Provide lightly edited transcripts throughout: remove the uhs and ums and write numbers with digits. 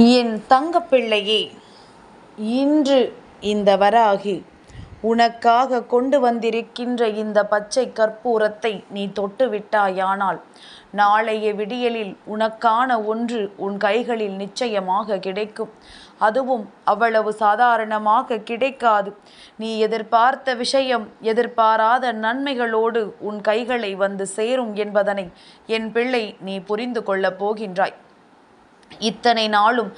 என் தங்கப்பிள்ளையே, இன்று இந்த வராகி உனக்காக கொண்டு வந்திருக்கின்ற இந்த பச்சை கற்பூரத்தை நீ தொட்டு விட்டாயானால் நாளைய விடியலில் உனக்கான ஒன்று உன் கைகளில் நிச்சயமாக கிடைக்கும். அதுவும் அவ்வளவு சாதாரணமாக கிடைக்காது. நீ எதிர்பார்த்த விஷயம் எதிர்பாராத நன்மைகளோடு உன் கைகளை வந்து சேரும் என்பதனை என் பிள்ளை நீ புரிந்து கொள்ளப் போகின்றாய். இத்தனை நாளும்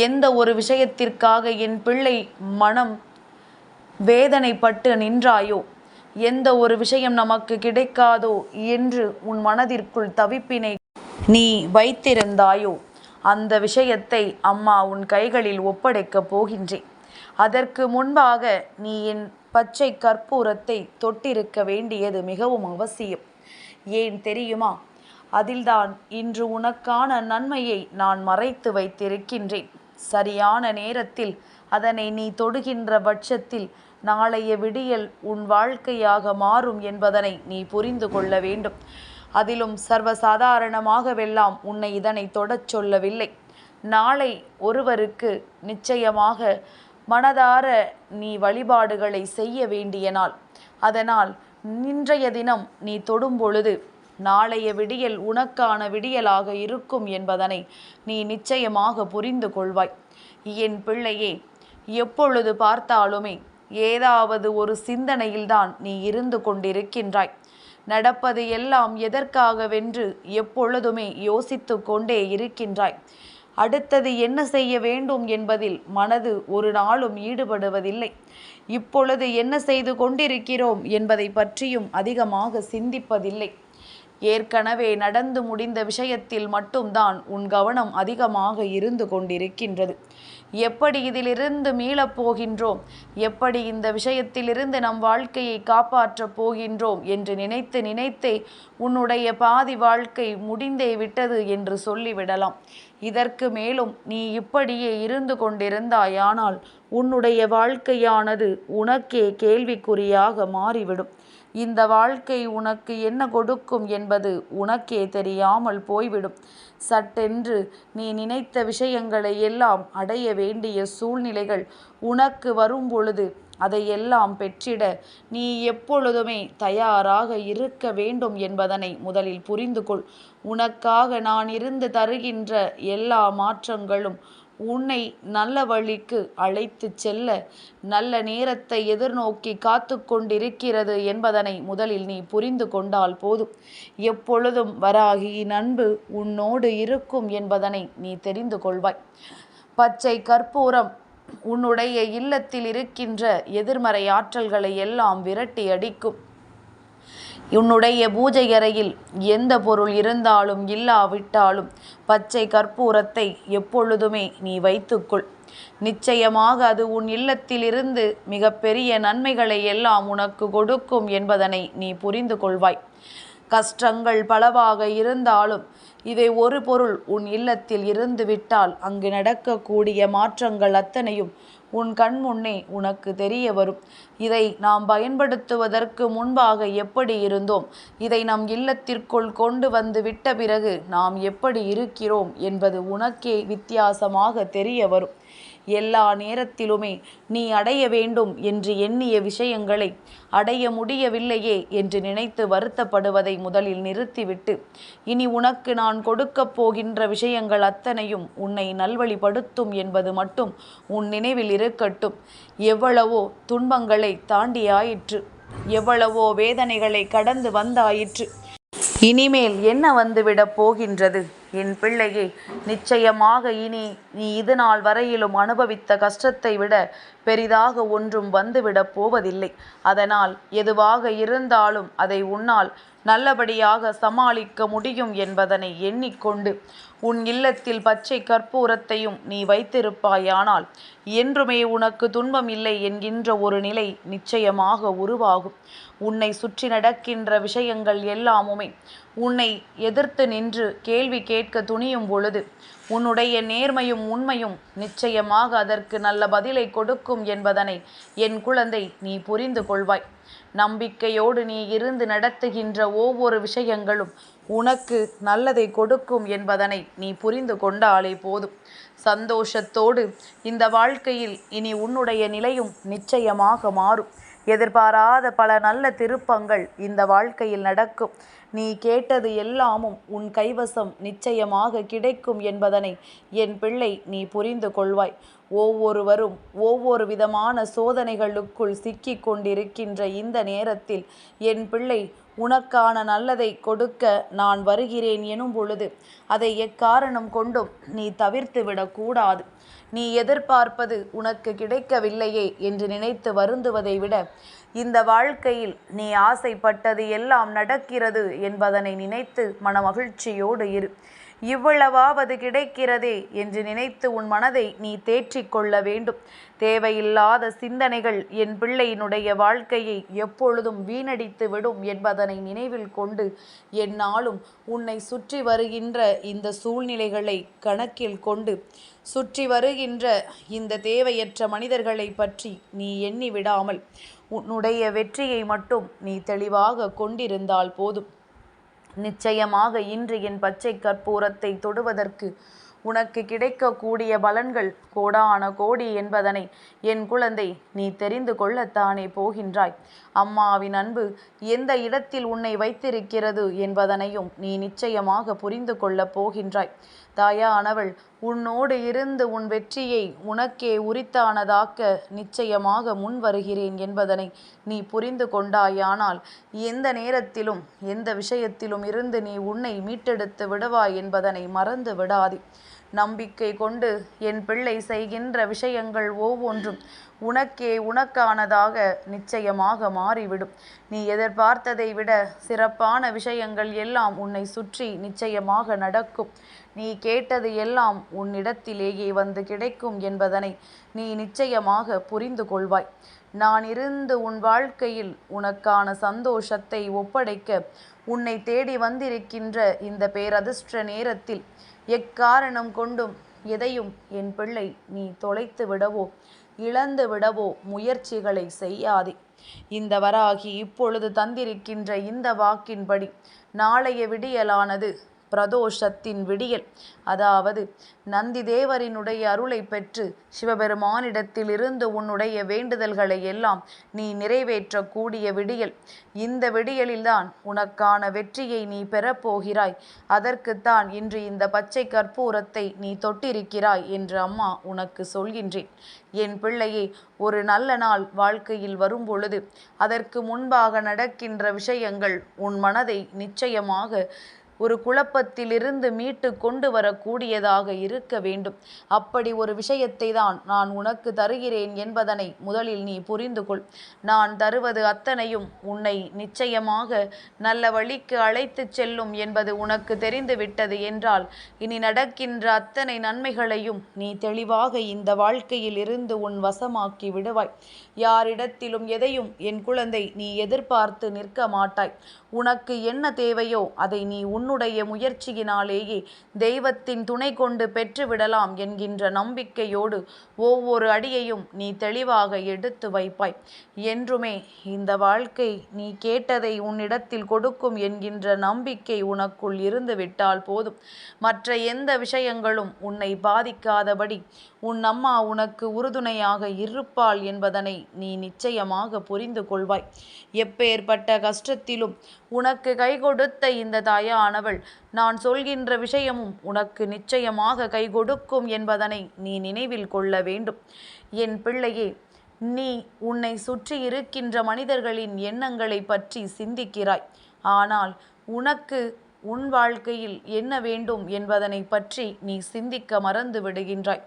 எந்த ஒரு விஷயத்திற்காக என் பிள்ளை மனம் வேதனைப்பட்டு நின்றாயோ, எந்த ஒரு விஷயம் நமக்கு கிடைக்காதோ என்று உன் மனதிற்குள் தவிப்பினை நீ வைத்திருந்தாயோ, அந்த விஷயத்தை அம்மா உன் கைகளில் ஒப்படைக்கப் போகின்றேன். அதற்கு முன்பாக நீ என் பச்சை கற்பூரத்தை தொட்டிருக்க வேண்டியது மிகவும் அவசியம். ஏன் தெரியுமா? அதில்தான் இன்று உனக்கான நன்மையை நான் மறைத்து வைத்திருக்கின்றேன். சரியான நேரத்தில் அதனை நீ தொடுகின்ற பட்சத்தில் நாளைய விடியல் உன் வாழ்க்கையாக மாறும் என்பதனை நீ புரிந்து கொள்ள வேண்டும். அதிலும் சர்வசாதாரணமாகவெல்லாம் உன்னை இதனை தொடச் சொல்லவில்லை. நாளை ஒருவருக்கு நிச்சயமாக மனதார நீ வழிபாடுகளை செய்ய வேண்டிய நாள். அதனால் இன்றைய தினம் நீ தொடும் பொழுது நாளைய விடியல் உனக்கான விடியலாக இருக்கும் என்பதனை நீ நிச்சயமாக புரிந்து கொள்வாய். என் பிள்ளையே, எப்பொழுது பார்த்தாலுமே ஏதாவது ஒரு சிந்தனையில்தான் நீ இருந்து கொண்டிருக்கின்றாய். நடப்பது எல்லாம் எதற்காகவென்று எப்பொழுதுமே யோசித்து கொண்டே இருக்கின்றாய். அடுத்தது என்ன செய்ய வேண்டும் என்பதில் மனது ஒரு நாளும் ஈடுபடுவதில்லை. இப்பொழுது என்ன செய்து கொண்டிருக்கிறோம் என்பதை பற்றியும் அதிகமாக சிந்திப்பதில்லை. ஏற்கனவே நடந்து முடிந்த விஷயத்தில் மட்டும்தான் உன் கவனம் அதிகமாக இருந்து கொண்டிருக்கின்றது. எப்படி இதிலிருந்து மீளப் போகின்றோம், எப்படி இந்த விஷயத்திலிருந்து நம் வாழ்க்கையை காப்பாற்றப் போகின்றோம் என்று நினைத்து நினைத்தே உன்னுடைய பாதி வாழ்க்கை முடிந்தே விட்டது என்று சொல்லிவிடலாம். இதற்கு மேலும் நீ இப்படியே இருந்து கொண்டிருந்தாயானால் உன்னுடைய வாழ்க்கையானது உனக்கே கேள்விக்குறியாக மாறிவிடும். இந்த வாழ்க்கை உனக்கு என்ன கொடுக்கும் என்பது உனக்கே தெரியாமல் போய்விடும். சட்டென்று நீ நினைத்த விஷயங்களை எல்லாம் அடைய வேண்டிய சூழ்நிலைகள் உனக்கு வரும் பொழுது அதையெல்லாம் பெற்றிட நீ எப்பொழுதுமே தயாராக இருக்க வேண்டும் என்பதனை முதலில் புரிந்து கொள். உனக்காக நான் இருந்து தருகின்ற எல்லா மாற்றங்களும் உன்னை நல்ல வழிக்கு அழைத்து செல்ல நல்ல நேரத்தை எதிர்நோக்கி காத்து கொண்டிருக்கிறது என்பதனை முதலில் நீ புரிந்து கொண்டால் போதும். எப்பொழுதும் வராகியின் அன்பு உன்னோடு இருக்கும் என்பதனை நீ தெரிந்து கொள்வாய். பச்சை கற்பூரம் உன்னுடைய இல்லத்தில் இருக்கின்ற எதிர்மறை ஆற்றல்களை எல்லாம் விரட்டி அடிக்கும். உன்னுடைய பூஜை அறையில் எந்த பொருள் இருந்தாலும் இல்லாவிட்டாலும் பச்சை கற்பூரத்தை எப்பொழுதுமே நீ வைத்துக்கொள். நிச்சயமாக அது உன் இல்லத்திலிருந்து மிகப்பெரிய நன்மைகளை எல்லாம் உனக்கு கொடுக்கும் என்பதனை நீ புரிந்து கொள்வாய். கஷ்டங்கள் பலவாக இருந்தாலும் இதை ஒரு பொருள் உன் இல்லத்தில் இருந்து விட்டால் அங்கு நடக்கக்கூடிய மாற்றங்கள் அத்தனையும் உன் கண் முன்னே உனக்கு தெரிய வரும். இதை நாம் பயன்படுத்துவதற்கு முன்பாக எப்படி இருந்தோம், இதை நம் இல்லத்திற்குள் கொண்டு வந்து விட்ட பிறகு நாம் எப்படி இருக்கிறோம் என்பது உனக்கே வித்தியாசமாக தெரிய வரும். எல்லா நேரத்திலுமே நீ அடைய வேண்டும் என்று எண்ணிய விஷயங்களை அடைய முடியவில்லையே என்று நினைத்து வருத்தப்படுவதை முதலில் நிறுத்திவிட்டு, இனி உனக்கு நான் கொடுக்கப் போகின்ற விஷயங்கள் அத்தனையும் உன்னை நல்வழிப்படுத்தும் என்பது மட்டும் உன் நினைவில் இருக்கட்டும். எவ்வளவோ துன்பங்களை தாண்டியாயிற்று, எவ்வளவோ வேதனைகளை கடந்து வந்தாயிற்று. இனிமேல் என்ன வந்துவிடப் போகின்றது என் பிள்ளையே? நிச்சயமாக இனி நீ இது நாள் வரையிலும் அனுபவித்த கஷ்டத்தை விட பெரிதாக ஒன்றும் வந்துவிடப் போவதில்லை. அதனால் எதுவாக இருந்தாலும் அதை உன்னால் நல்லபடியாக சமாளிக்க முடியும் என்பதனை எண்ணிக்கொண்டு உன் இல்லத்தில் பச்சை கற்பூரத்தையும் நீ வைத்திருப்பாயானால் என்றுமே உனக்கு துன்பம் இல்லை என்கின்ற ஒரு நிலை நிச்சயமாக உருவாகும். உன்னை சுற்றி நடக்கின்ற விஷயங்கள் எல்லாமுமே உன்னை எதிர்த்து நின்று கேள்வி கேட்க துணியும் பொழுது உன்னுடைய நேர்மையும் உண்மையும் நிச்சயமாக அதற்கு நல்ல பதிலை கொடுக்கும் என்பதனை என் குழந்தை நீ புரிந்து கொள்வாய். நம்பிக்கையோடு நீ இருந்து நடத்துகின்ற ஒவ்வொரு விஷயங்களும் உனக்கு நல்லதை கொடுக்கும் என்பதனை நீ புரிந்து கொண்டாலே போதும். சந்தோஷத்தோடு இந்த வாழ்க்கையில் இனி உன்னுடைய நிலையும் நிச்சயமாக மாறும். எதிர்பாராத பல நல்ல திருப்பங்கள் இந்த வாழ்க்கையில் நடக்கும். நீ கேட்டது எல்லாமும் உன் கைவசம் நிச்சயமாக கிடைக்கும் என்பதனை என் பிள்ளை நீ புரிந்து கொள்வாய். ஒவ்வொருவரும் ஒவ்வொரு விதமான சோதனைகளுக்குள் சிக்கிக் கொண்டிருக்கின்ற இந்த நேரத்தில் என் பிள்ளை உனக்கான நல்லதை கொடுக்க நான் வருகிறேன் எனும் பொழுது அதை எக்காரணம் கொண்டும் நீ தவிர்த்து விடக்கூடாது. நீ எதிர்பார்ப்பது உனக்கு கிடைக்கவில்லையே என்று நினைத்து வருந்துவதை விட இந்த வாழ்க்கையில் நீ ஆசைப்பட்டது எல்லாம் நடக்கிறது என்பதனை நினைத்து மனமகிழ்ச்சியோடு இரு. இவ்வளவாவது கிடைக்கிறதே என்று நினைத்து உன் மனதை நீ தேற்றிக் கொள்ள வேண்டும். தேவையில்லாத சிந்தனைகள் என் பிள்ளையினுடைய வாழ்க்கையை எப்பொழுதும் வீணடித்து விடும் என்பதனை நினைவில் கொண்டு எந்நாளும் உன்னை சுற்றி வருகின்ற இந்த சூழ்நிலைகளை கணக்கில் கொண்டு சுற்றி வருகின்ற இந்த தேவையற்ற மனிதர்களை பற்றி நீ எண்ணி விடாமல் உன்னுடைய வெற்றியை மட்டும் நீ தெளிவாக கொண்டிருந்தால் போதும். நிச்சயமாக இன்று என் பச்சை கற்பூரத்தை தொடுவதற்கு உனக்கு கிடைக்கக்கூடிய பலன்கள் கோடான கோடி என்பதனை என் குழந்தை நீ தெரிந்து கொள்ளத்தானே போகின்றாய். அம்மாவின் அன்பு எந்த இடத்தில் உன்னை வைத்திருக்கிறது என்பதனையும் நீ நிச்சயமாக புரிந்து கொள்ளப் போகின்றாய். தாயானவள் உன்னோடு இருந்து உன் வெற்றியை உனக்கே உரித்தானதாக்க நிச்சயமாக முன் வருகிறேன் என்பதனை நீ புரிந்து கொண்டாயானால் எந்த நேரத்திலும் எந்த விஷயத்திலும் இருந்து நீ உன்னை மீட்டெடுத்து விடுவாய் என்பதனை மறந்து விடாதே. நம்பிக்கை கொண்டு என் பிள்ளை செய்கின்ற விஷயங்கள் ஒவ்வொன்றும் உனக்கே உனக்கானதாக நிச்சயமாக மாறிவிடும். நீ எதிர்பார்த்ததை விட சிறப்பான விஷயங்கள் எல்லாம் உன்னை சுற்றி நிச்சயமாக நடக்கும். நீ கேட்டது எல்லாம் உன்னிடத்திலேயே வந்து கிடைக்கும் என்பதனை நீ நிச்சயமாக புரிந்து கொள்வாய். நான் இருந்து உன் வாழ்க்கையில் உனக்கான சந்தோஷத்தை ஒப்படைக்க உன்னை தேடி வந்திருக்கின்ற இந்த பேரதிர்ஷ்ட நேரத்தில் எக்காரணம் கொண்டும் எதையும் என் பிள்ளை நீ தொலைத்து விடவோ இழந்து விடவோ முயற்சிகளை செய்யாதே. இந்த வராகி இப்பொழுது தந்திருக்கின்ற இந்த வாக்கின்படி நாளைய விடியலானது பிரதோஷத்தின் விடியல், அதாவது நந்தி தேவரினுடைய அருளை பெற்று சிவபெருமானிடத்தில் இருந்து உன்னுடைய வேண்டுதல்களை எல்லாம் நீ நிறைவேற்றக்கூடிய விடியல். இந்த விடியலில்தான் உனக்கான வெற்றியை நீ பெறப்போகிறாய். அதற்குத்தான் இன்று இந்த பச்சை கற்பூரத்தை நீ தொட்டிருக்கிறாய் என்று அம்மா உனக்கு சொல்கின்றேன். என் பிள்ளையே, ஒரு நல்ல நாள் வாழ்க்கையில் வரும் பொழுது அதற்கு முன்பாக நடக்கின்ற விஷயங்கள் உன் மனதை நிச்சயமாக ஒரு குழப்பத்திலிருந்து மீட்டு கொண்டு வரக்கூடியதாக இருக்க வேண்டும். அப்படி ஒரு விஷயத்தை தான் நான் உனக்கு தருகிறேன் என்பதனை முதலில் நீ புரிந்து கொள். நான் தருவது அத்தனையும் உன்னை நிச்சயமாக நல்ல வழிக்கு அழைத்து செல்லும் என்பது உனக்கு தெரிந்துவிட்டது என்றால் இனி நடக்கின்ற அத்தனை நன்மைகளையும் நீ தெளிவாக இந்த வாழ்க்கையில் இருந்து உன் வசமாக்கி விடுவாய். யாரிடத்திலும் எதையும் என் குழந்தை நீ எதிர்பார்த்து நிற்க மாட்டாய். உனக்கு என்ன தேவையோ அதை நீ உன்னுடைய முயற்சியினாலேயே தெய்வத்தின் துணை கொண்டு பெற்றுவிடலாம் என்கின்ற நம்பிக்கையோடு ஒவ்வொரு அடியையும் நீ தெளிவாக எடுத்து வைப்பாய். என்றுமே இந்த வாழ்க்கை நீ கேட்டதை உன்னிடத்தில் கொடுக்கும் என்கின்ற நம்பிக்கை உனக்குள் இருந்து விட்டால் போதும். மற்ற எந்த விஷயங்களும் உன்னை பாதிக்காதபடி உன் அம்மா உனக்கு உறுதுணையாக இருப்பாள் என்பதனை நீ நிச்சயமாக புரிந்து கொள்வாய். எப்பேற்பட்ட கஷ்டத்திலும் உனக்கு கை கொடுத்த இந்த தாயானவள் நான் சொல்கின்ற விஷயமும் உனக்கு நிச்சயமாக கை கொடுக்கும் என்பதனை நீ நினைவில் கொள்ள வேண்டும். என் பிள்ளையே, நீ உன்னை சுற்றி இருக்கின்ற மனிதர்களின் எண்ணங்களை பற்றி சிந்திக்கிறாய். ஆனால் உனக்கு உன் வாழ்க்கையில் என்ன வேண்டும் என்பதனை பற்றி நீ சிந்திக்க மறந்து விடுகின்றாய்.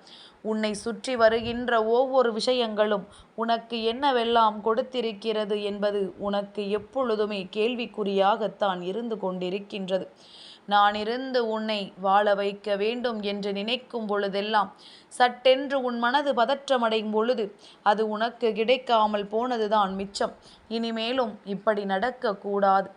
உன்னை சுற்றி வருகின்ற ஒவ்வொரு விஷயங்களும் உனக்கு என்னவெல்லாம் கொடுத்திருக்கிறது என்பது உனக்கு எப்பொழுதுமே கேள்விக்குறியாகத்தான் இருந்து கொண்டிருக்கின்றது. நான் இருந்து உன்னை வாழ வைக்க வேண்டும் என்று நினைக்கும் பொழுதெல்லாம் சட்டென்று உன் மனது பதற்றமடையும் பொழுது அது உனக்கு கிடைக்காமல் போனதுதான் மிச்சம். இனிமேலும் இப்படி நடக்கக்கூடாது.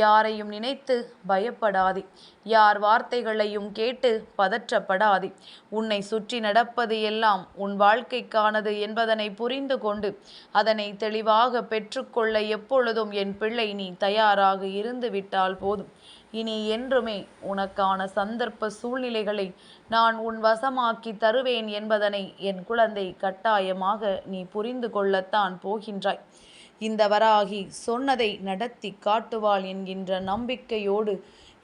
யாரையும் நினைத்து பயப்படாதே. யார் வார்த்தைகளையும் கேட்டு பதற்றப்படாதே. உன்னை சுற்றி நடப்பது எல்லாம் உன் வாழ்க்கைக்கானது என்பதனை புரிந்து கொண்டு அதனை தெளிவாக பெற்றுக்கொள்ள எப்பொழுதும் என் பிள்ளை நீ தயாராக இருந்து விட்டால் போதும். இனி என்றுமே உனக்கான சந்தர்ப்ப சூழ்நிலைகளை நான் உன் வசமாக்கி தருவேன் என்பதனை என் குழந்தை கட்டாயமாக நீ புரிந்து கொள்ளத்தான் போகின்றாய். இந்த வராகி சொன்னதை நடத்தி காட்டுவாள் என்கின்ற நம்பிக்கையோடு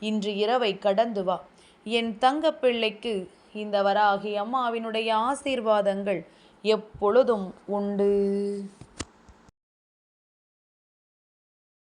இன்று இரவை கடந்து வா. என் தங்கப்பிள்ளைக்கு இந்த வராகி அம்மாவினுடைய ஆசீர்வாதங்கள் எப்பொழுதும் உண்டு.